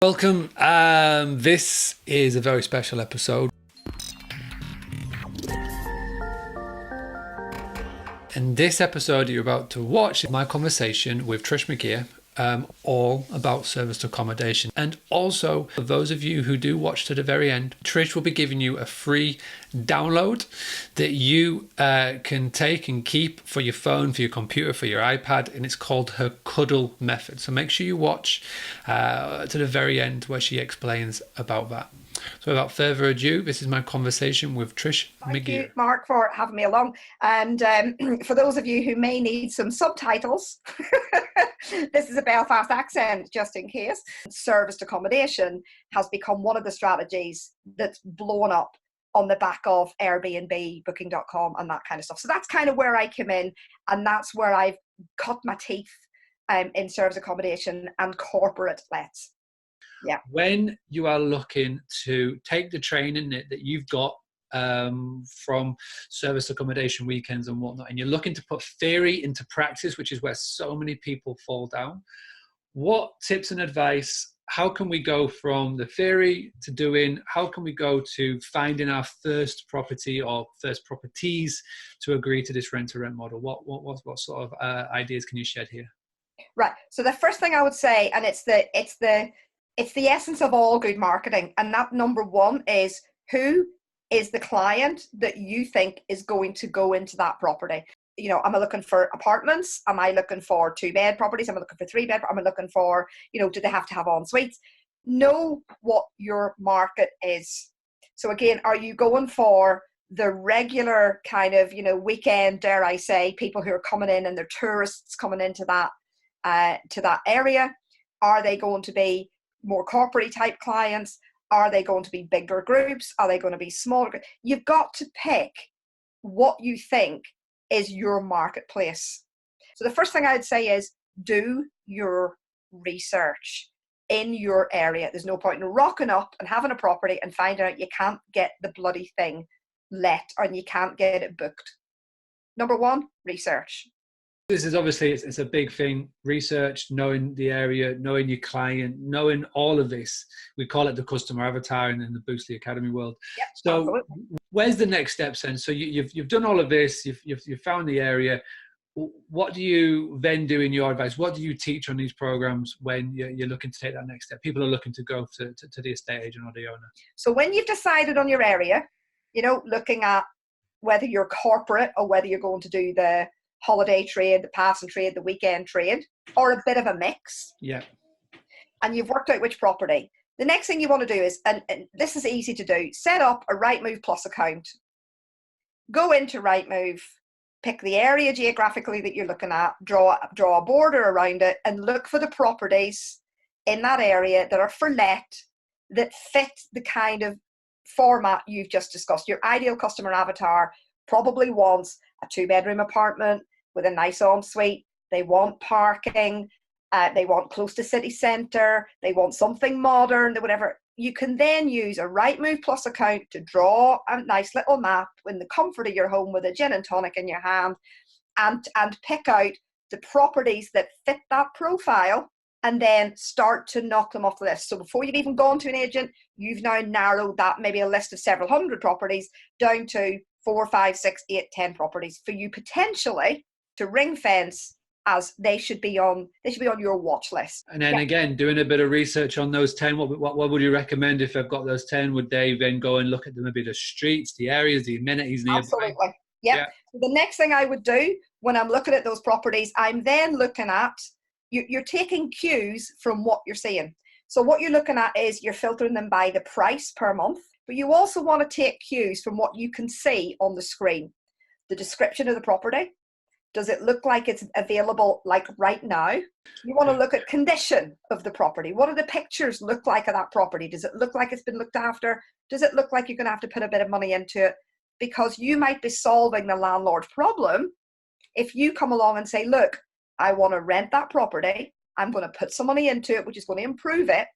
Welcome. This is a very special episode. And this episode you're about to watch is my conversation with Trish McGirr, all about serviced accommodation. And also, for those of you who do watch to the very end, Trish will be giving you a free download that you can take and keep for your phone, for your computer, for your iPad, and it's called her Cuddle Method. So make sure you watch to the very end where she explains about that. So without further ado, this is my conversation with Trish McGirr. Thank you, Mark, for having me along. And for those of you who may need some subtitles, this is a Belfast accent, just in case. Serviced accommodation has become one of the strategies that's blown up on the back of Airbnb, Booking.com, and that kind of stuff. So that's kind of where I come in, and that's where I've cut my teeth in serviced accommodation and corporate lets. Yeah. When you are looking to take the training that you've got from service accommodation weekends and whatnot, and you're looking to put theory into practice, which is where so many people fall down, what tips and advice, how can we go from the theory to doing, how can we go to finding our first property or first properties to agree to this rent-to-rent model? What sort of ideas can you shed here? Right. So the first thing I would say, and it's the essence of all good marketing. And that number one is, who is the client that you think is going to go into that property? You know, am I looking for apartments? Am I looking for 2-bed properties? Am I looking for 3-bed? Am I looking for, do they have to have en suites? Know what your market is. So again, are you going for the regular kind of, weekend, dare I say, people who are coming in and they're tourists coming into that area? Are they going to be more corporate type clients? Are they going to be bigger groups? Are they going to be smaller? You've got to pick what you think is your marketplace. So the first thing I'd say is, do your research in your area. There's no point in rocking up and having a property and finding out you can't get the bloody thing let, and you can't get it booked. Number one, research. This is obviously, it's a big thing, research, knowing the area, knowing your client, knowing all of this. We call it the customer avatar in the Boostly Academy world. Yep, so absolutely. Where's the next steps then? So you've done all of this, you've found the area. What do you then do in your advice? What do you teach on these programs when you're looking to take that next step? People are looking to go to the estate agent or the owner. So when you've decided on your area, looking at whether you're corporate or whether you're going to do the holiday trade, the passing trade, the weekend trade, or a bit of a mix. Yeah. And you've worked out which property. The next thing you want to do is, and this is easy to do, set up a Rightmove Plus account. Go into Rightmove, pick the area geographically that you're looking at, draw a border around it, and look for the properties in that area that are for let, that fit the kind of format you've just discussed. Your ideal customer avatar probably wants a 2-bedroom apartment with a nice ensuite. They want parking. They want close to city centre. They want something modern, whatever. You can then use a Rightmove Plus account to draw a nice little map in the comfort of your home with a gin and tonic in your hand, and pick out the properties that fit that profile, and then start to knock them off the list. So before you've even gone to an agent, you've now narrowed that, maybe a list of several hundred properties, down to 4, 5, 6, 8, 10 properties for you potentially to ring fence, as they should be on your watch list. And then again, doing a bit of research on those 10, what would you recommend if I've got those 10? Would they then go and look at maybe the streets, the areas, the amenities nearby? Absolutely. Yeah. So the next thing I would do when I'm looking at those properties, I'm then looking at, you're taking cues from what you're seeing. So what you're looking at is you're filtering them by the price per month, but you also want to take cues from what you can see on the screen. The description of the property. Does it look like it's available like right now? You want to look at condition of the property. What do the pictures look like of that property? Does it look like it's been looked after? Does it look like you're going to have to put a bit of money into it? Because you might be solving the landlord's problem if you come along and say, look, I want to rent that property. I'm going to put some money into it, which is going to improve it.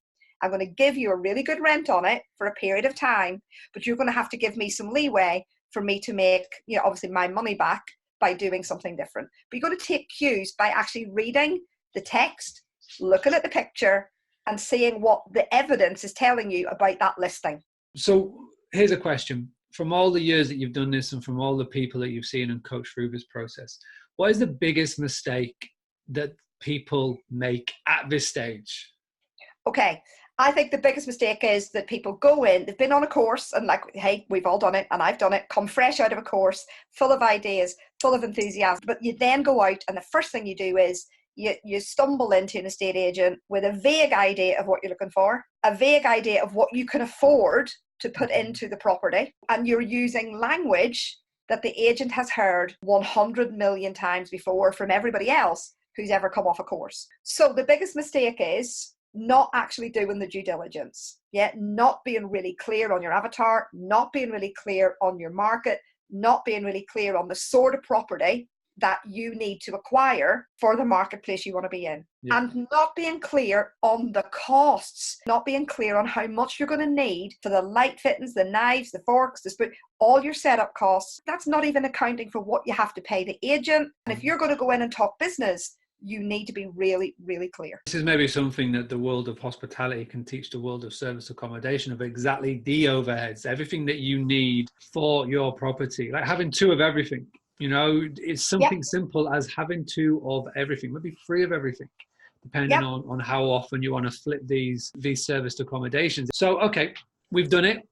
I'm going to give you a really good rent on it for a period of time, but you're going to have to give me some leeway for me to make, obviously my money back by doing something different. But you've got to take cues by actually reading the text, looking at the picture, and seeing what the evidence is telling you about that listing. So here's a question. From all the years that you've done this and from all the people that you've seen and coached through this process, what is the biggest mistake that people make at this stage? Okay, I think the biggest mistake is that people go in, they've been on a course and like, hey, we've all done it and I've done it, come fresh out of a course, full of ideas, full of enthusiasm, but you then go out and the first thing you do is you stumble into an estate agent with a vague idea of what you're looking for, a vague idea of what you can afford to put into the property, and you're using language that the agent has heard 100 million times before from everybody else who's ever come off a course. So the biggest mistake is not actually doing the due diligence, not being really clear on your avatar, not being really clear on your market, not being really clear on the sort of property that you need to acquire for the marketplace you want to be in. Yeah. And not being clear on the costs, not being clear on how much you're going to need for the light fittings, the knives, the forks, the spoon, all your setup costs. That's not even accounting for what you have to pay the agent. And if you're going to go in and talk business, you need to be really, really clear. This is maybe something that the world of hospitality can teach the world of service accommodation, of exactly the overheads, everything that you need for your property, like having two of everything. You know, it's something simple as having two of everything, maybe three of everything, depending on how often you want to flip these serviced accommodations. So, okay, we've done it.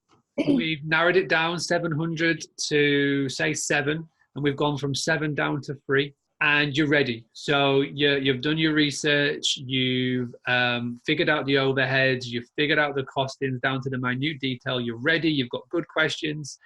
We've narrowed it down 700 to say 7, and we've gone from 7 down to 3. And you're ready. So you've done your research, you've figured out the overheads, you've figured out the costings down to the minute detail, you're ready, you've got good questions.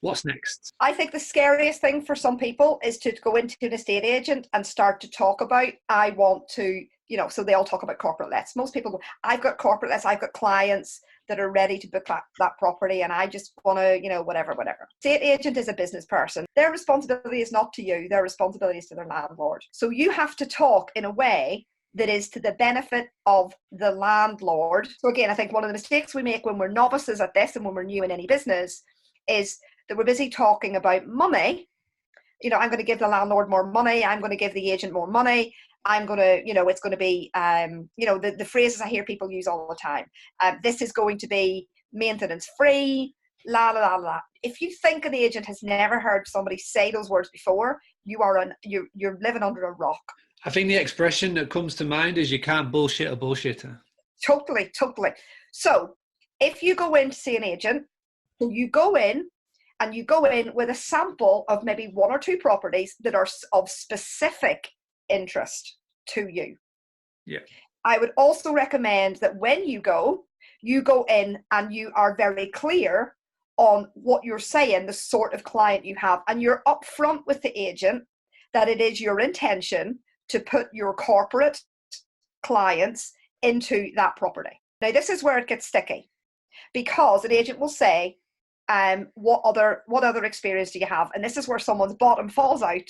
What's next? I think the scariest thing for some people is to go into an estate agent and start to talk about, I want to, so they all talk about corporate lets. Most people go, I've got corporate lets, I've got clients that are ready to book that property and I just want to, whatever. Estate agent is a business person. Their responsibility is not to you, their responsibility is to their landlord. So you have to talk in a way that is to the benefit of the landlord. So again, I think one of the mistakes we make when we're novices at this and when we're new in any business is that we're busy talking about money. I'm going to give the landlord more money. I'm going to give the agent more money. I'm going to, it's going to be, the phrases I hear people use all the time. This is going to be maintenance free, la, la, la, la. If you think an agent has never heard somebody say those words before, you're living under a rock. I think the expression that comes to mind is you can't bullshit a bullshitter. Totally. So if you go in to see an agent, you go in with a sample of maybe 1 or 2 properties that are of specific interest to you. Yeah. I would also recommend that when you go in and you are very clear on what you're saying, the sort of client you have, and you're upfront with the agent that it is your intention to put your corporate clients into that property. Now, this is where it gets sticky, because an agent will say, what other experience do you have? And this is where someone's bottom falls out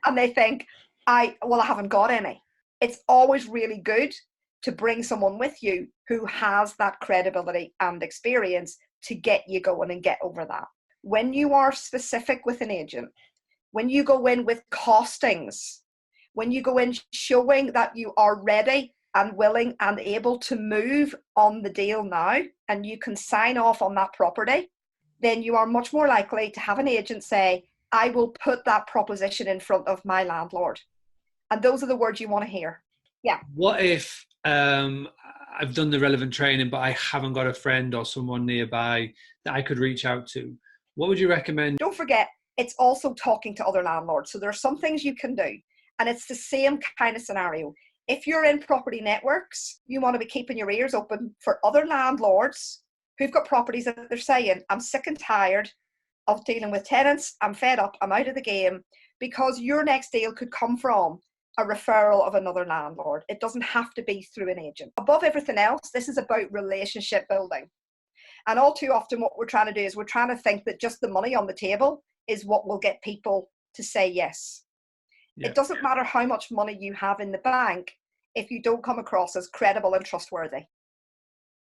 and they think, I haven't got any. It's always really good to bring someone with you who has that credibility and experience to get you going and get over that. When you are specific with an agent, when you go in with costings, when you go in showing that you are ready and willing and able to move on the deal now, and you can sign off on that property, then you are much more likely to have an agent say, I will put that proposition in front of my landlord. And those are the words you want to hear. Yeah. What if I've done the relevant training, but I haven't got a friend or someone nearby that I could reach out to? What would you recommend? Don't forget, it's also talking to other landlords. So there are some things you can do. And it's the same kind of scenario. If you're in property networks, you want to be keeping your ears open for other landlords who've got properties that they're saying, I'm sick and tired of dealing with tenants. I'm fed up. I'm out of the game, because your next deal could come from a referral of another landlord. It doesn't have to be through an agent. Above everything else, this is about relationship building. And all too often what we're trying to do is we're trying to think that just the money on the table is what will get people to say yes. Yeah. It doesn't matter how much money you have in the bank if you don't come across as credible and trustworthy.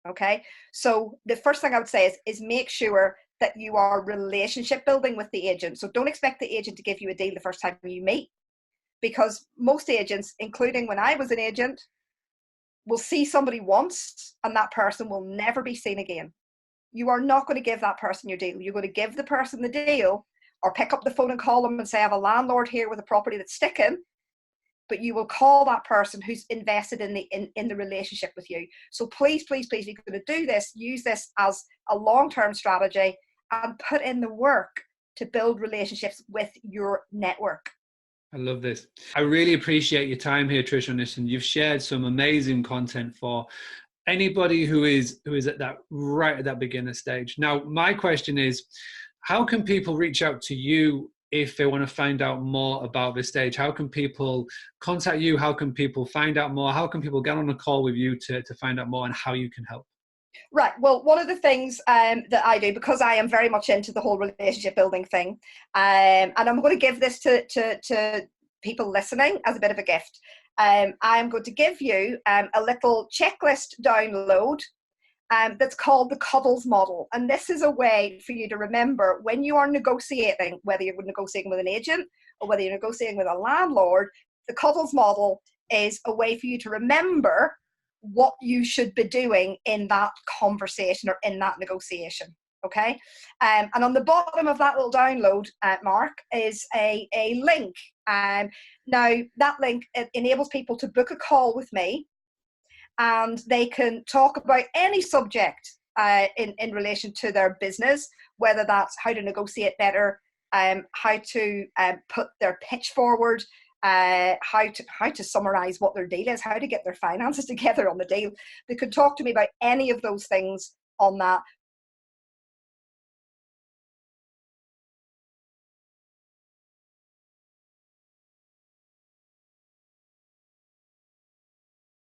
Okay? So the first thing I would say is make sure that you are relationship building with the agent. So don't expect the agent to give you a deal the first time you meet, because most agents, including when I was an agent, will see somebody once and that person will never be seen again. You are not going to give that person your deal. You're going to give the person the deal, or pick up the phone and call them and say, I have a landlord here with a property that's sticking, but you will call that person who's invested in the relationship with you. So please, please, please, if you're going to do this, use this as a long-term strategy and put in the work to build relationships with your network. I love this. I really appreciate your time here, Trish, on this, and you've shared some amazing content for anybody who is at that right at that beginner stage. Now, my question is, how can people reach out to you if they want to find out more about this stage? How can people contact you? How can people find out more? How can people get on a call with you to find out more and how you can help? Right. Well, one of the things that I do, because I am very much into the whole relationship building thing, and I'm going to give this to people listening as a bit of a gift. I'm going to give you a little checklist download that's called the Cuddles model. And this is a way for you to remember when you are negotiating, whether you're negotiating with an agent or whether you're negotiating with a landlord, the Cuddles model is a way for you to remember what you should be doing in that conversation or in that negotiation. Okay. And on the bottom of that little download, Mark, is a link. Now that link, it enables people to book a call with me, and they can talk about any subject in relation to their business, whether that's how to negotiate better, how to put their pitch forward, how to summarize what their deal is, how to get their finances together on the deal. They could talk to me about any of those things on that.